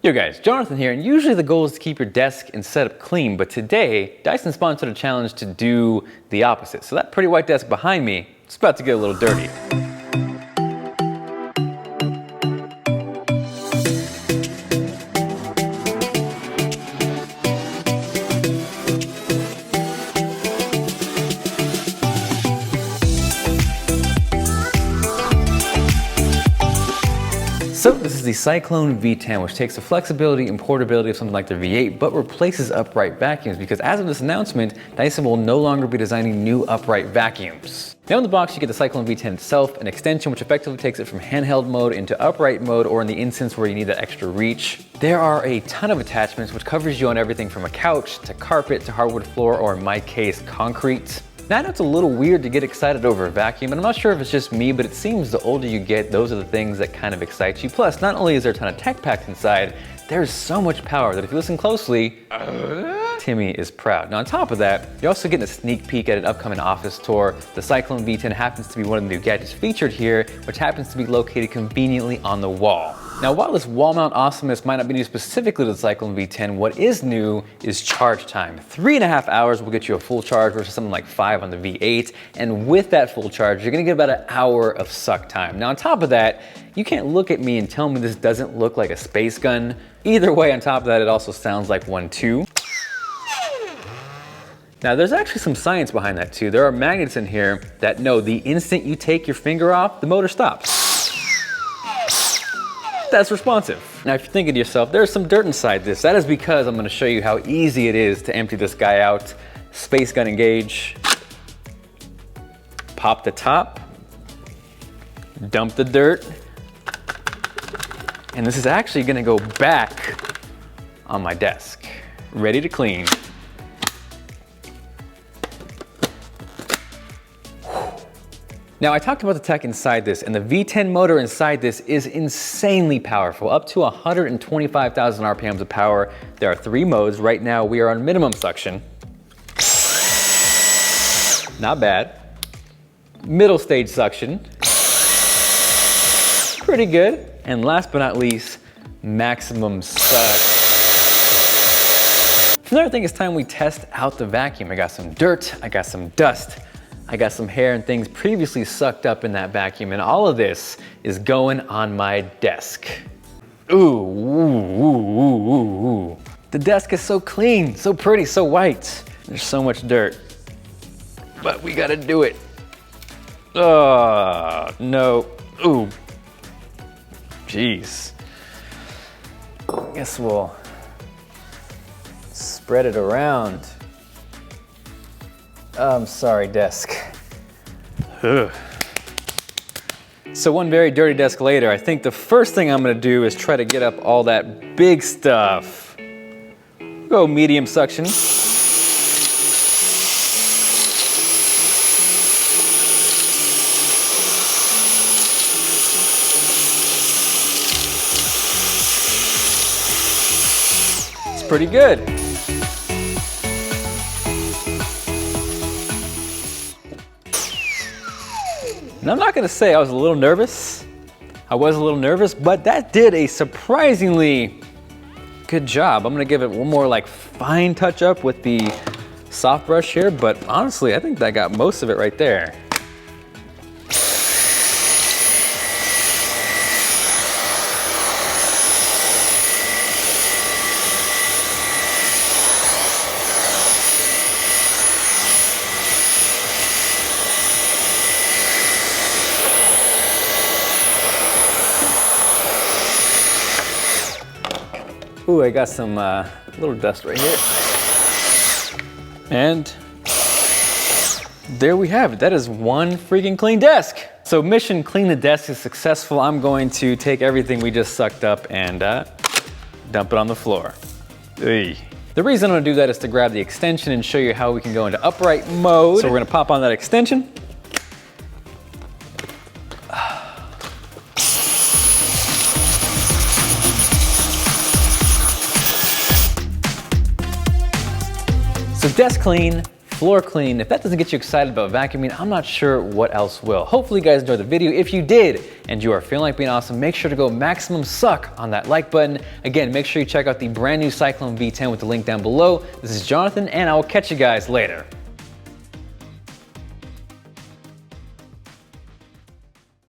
Yo guys, Jonathan here, and usually the goal is to keep your desk and setup clean, but today, Dyson sponsored a challenge to do the opposite. So that pretty white desk behind me, it's about to get a little dirty. So this is the Cyclone V10, which takes the flexibility and portability of something like the V8, but replaces upright vacuums, because as of this announcement, Dyson will no longer be designing new upright vacuums. Now in the box, you get the Cyclone V10 itself, an extension which effectively takes it from handheld mode into upright mode, or in the instance where you need that extra reach. There are a ton of attachments, which covers you on everything from a couch, to carpet, to hardwood floor, or in my case, concrete. Now I know it's a little weird to get excited over a vacuum, and I'm not sure if it's just me, but it seems the older you get, those are the things that kind of excite you. Plus, not only is there a ton of tech packs inside, there's so much power that if you listen closely, Timmy is proud. Now on top of that, you're also getting a sneak peek at an upcoming office tour. The Cyclone V10 happens to be one of the new gadgets featured here, which happens to be located conveniently on the wall. Now while this wall mount awesomeness might not be new specifically to the Cyclone V10, what is new is charge time. 3.5 hours will get you a full charge versus something like 5 on the V8, and with that full charge, you're gonna get about an hour of suck time. Now on top of that, you can't look at me and tell me this doesn't look like a space gun. Either way, on top of that, it also sounds like one too. Now there's actually some science behind that too. There are magnets in here that know the instant you take your finger off, the motor stops. That's responsive. Now if you're thinking to yourself, there's some dirt inside this, that is because I'm gonna show you how easy it is to empty this guy out. Space gun engage, pop the top, dump the dirt, and this is actually gonna go back on my desk, ready to clean. Now I talked about the tech inside this, and the V10 motor inside this is insanely powerful, up to 125,000 RPMs of power. There are 3 modes. Right now we are on minimum suction. Not bad. Middle stage suction. Pretty good. And last but not least, maximum suck. From there, I think it's time we test out the vacuum. I got some dirt, I got some dust, I got some hair and things previously sucked up in that vacuum, and all of this is going on my desk. Ooh, ooh, ooh, ooh, ooh, ooh. The desk is so clean, so pretty, so white. There's so much dirt, but we gotta do it. Oh, no, ooh. Jeez. Guess we'll spread it around. I'm sorry, desk. Ugh. So one very dirty desk later, I think the first thing I'm gonna do is try to get up all that big stuff. Go medium suction. It's pretty good. And I'm not gonna say I was a little nervous. I was a little nervous, but that did a surprisingly good job. I'm gonna give it one more like fine touch up with the soft brush here, but honestly, I think that got most of it right there. Ooh, I got some little dust right here. And there we have it. That is one freaking clean desk. So mission clean the desk is successful. I'm going to take everything we just sucked up and dump it on the floor. Oy. The reason I'm gonna do that is to grab the extension and show you how we can go into upright mode. So we're gonna pop on that extension. So desk clean, floor cleaning. If that doesn't get you excited about vacuuming, I'm not sure what else will. Hopefully you guys enjoyed the video. If you did and you are feeling like being awesome, make sure to go maximum suck on that like button. Again, make sure you check out the brand new Cyclone V10 with the link down below. This is Jonathan, and I will catch you guys later.